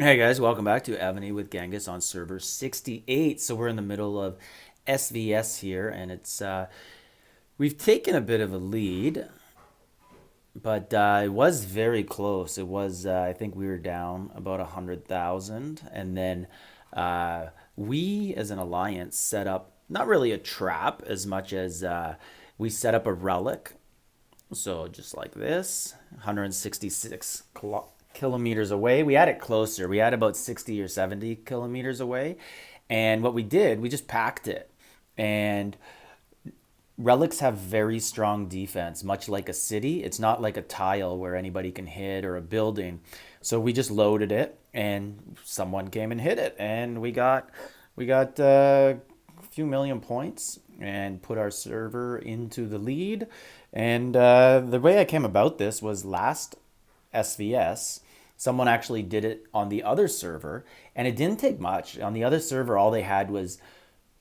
Hey guys, welcome back to Evony with Genghis on server 68. So we're in the middle of SVS here, and it's we've taken a bit of a lead, but it was very close. It was I think we were down about 100,000, and then we as an alliance set up not really a trap as much as we set up a relic. So just like this, 166 kilometers away. We had it closer. We had about 60 or 70 kilometers away. And what we did, we just packed it. And relics have very strong defense, much like a city. It's not like a tile where anybody can hit or a building. So we just loaded it and someone came and hit it. And we got a few million points and put our server into the lead. And the way I came about this was last SVS. Someone actually did it on the other server, and it didn't take much. On the other server, all they had was,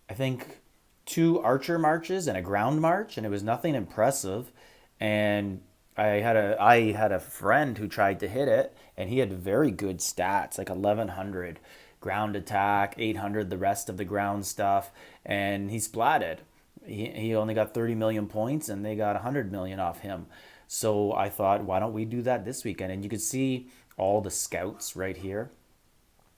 I think, two archer marches and a ground march, and it was nothing impressive. And I had a friend who tried to hit it, and he had very good stats, like 1100 ground attack, 800 the rest of the ground stuff, and he splatted. He only got 30 million points, and they got 100 million off him. So I thought, why don't we do that this weekend? And you could see all the scouts right here.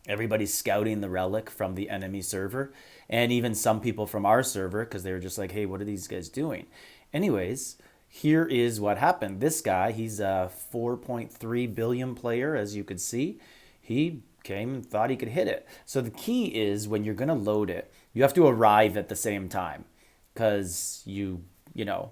Everybody's scouting the relic from the enemy server, and even some people from our server because they were just like, hey, what are these guys doing? Anyways, here is what happened. This guy, he's a 4.3 billion player, as you could see. He came and thought he could hit it. So the key is when you're going to load it, you have to arrive at the same time because you know,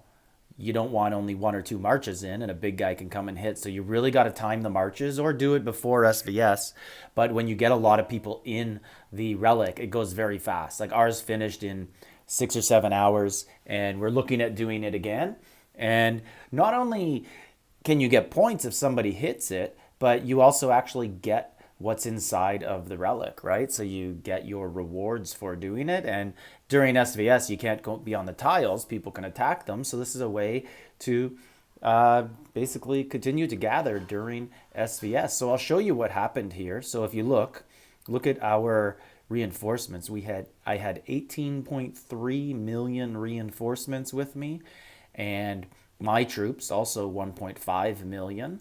you don't want only one or two marches in and a big guy can come and hit. So you really got to time the marches or do it before SVS. But when you get a lot of people in the relic, it goes very fast. Like ours finished in 6 or 7 hours, and we're looking at doing it again. And not only can you get points if somebody hits it, but you also actually get what's inside of the relic, right? So you get your rewards for doing it. And during SVS, you can't go be on the tiles. People can attack them. So this is a way to basically continue to gather during SVS. So I'll show you what happened here. So if you look at our reinforcements. I had 18.3 million reinforcements with me, and my troops also 1.5 million.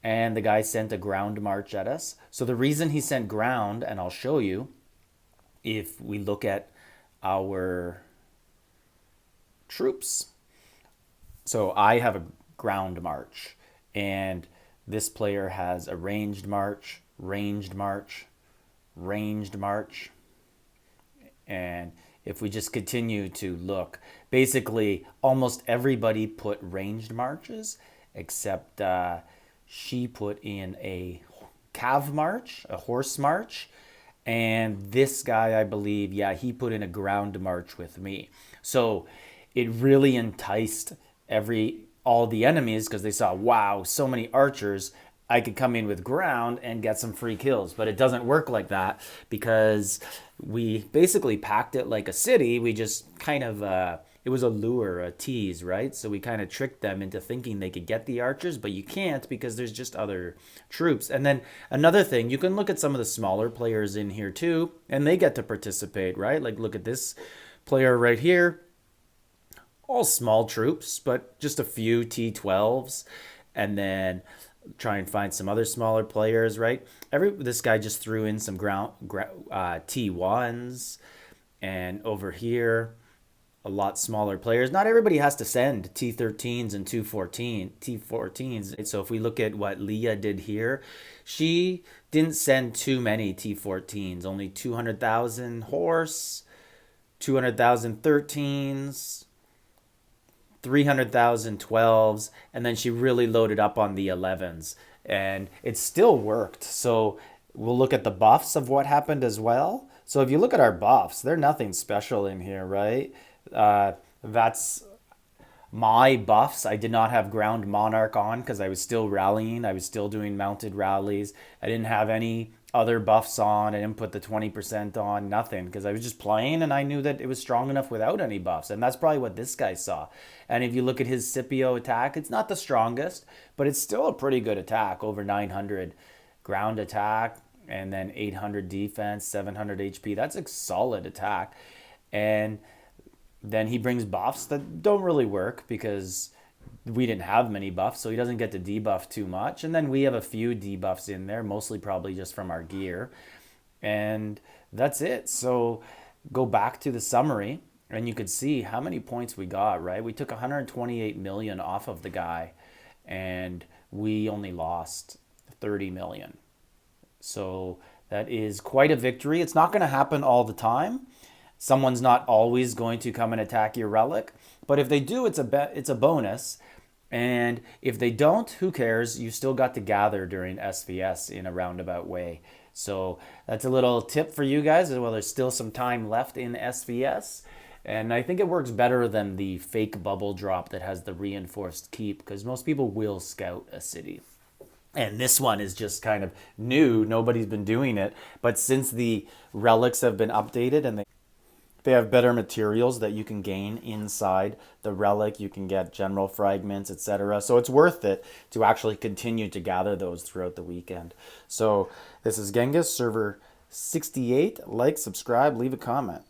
And the guy sent a ground march at us. So the reason he sent ground, and I'll show you, if we look at our troops. So I have a ground march, and this player has a ranged march, ranged march, ranged march. And if we just continue to look, basically almost everybody put ranged marches except she put in a cav march, a horse march, and this guy, I believe, yeah, he put in a ground march with me. So it really enticed all the enemies because they saw, wow, so many archers. I could come in with ground and get some free kills, but it doesn't work like that because we basically packed it like a city. We just kind of it was a lure, a tease, right? So we kind of tricked them into thinking they could get the archers, but you can't because there's just other troops. And then another thing, you can look at some of the smaller players in here too, and they get to participate, right? Like look at this player right here, all small troops, but just a few T12s, and then try and find some other smaller players, right? This guy just threw in some T1s, and over here a lot smaller players. Not everybody has to send T13s and T14s. So if we look at what Leah did here, she didn't send too many T14s, only 200,000 horse, 200,000 13s, 300,000 12s, and then she really loaded up on the 11s, and it still worked. So we'll look at the buffs of what happened as well. So if you look at our buffs, they're nothing special in here, right? That's my buffs. I did not have ground monarch on because I was still rallying. I was still doing mounted rallies. I didn't have any other buffs on. I didn't put the 20% on, nothing, because I was just playing and I knew that it was strong enough without any buffs. And that's probably what this guy saw. And if you look at his Scipio attack, it's not the strongest, but it's still a pretty good attack, over 900 ground attack. and then 800 defense, 700 HP. That's a solid attack. And then he brings buffs that don't really work because we didn't have many buffs, so he doesn't get to debuff too much. And then we have a few debuffs in there, mostly probably just from our gear. And that's it. So go back to the summary and you could see how many points we got, right? We took 128 million off of the guy and we only lost 30 million. So that is quite a victory. It's not going to happen all the time. Someone's not always going to come and attack your relic, but if they do, it's a bonus. And if they don't, who cares? You still got to gather during SVS in a roundabout way. So that's a little tip for you guys. Well, there's still some time left in SVS. And I think it works better than the fake bubble drop that has the reinforced keep because most people will scout a city. And this one is just kind of new. Nobody's been doing it. But since the relics have been updated and they have better materials that you can gain inside the relic. You can get general fragments, etc. So it's worth it to actually continue to gather those throughout the weekend. So this is Genghis, server 68. Like, subscribe, leave a comment.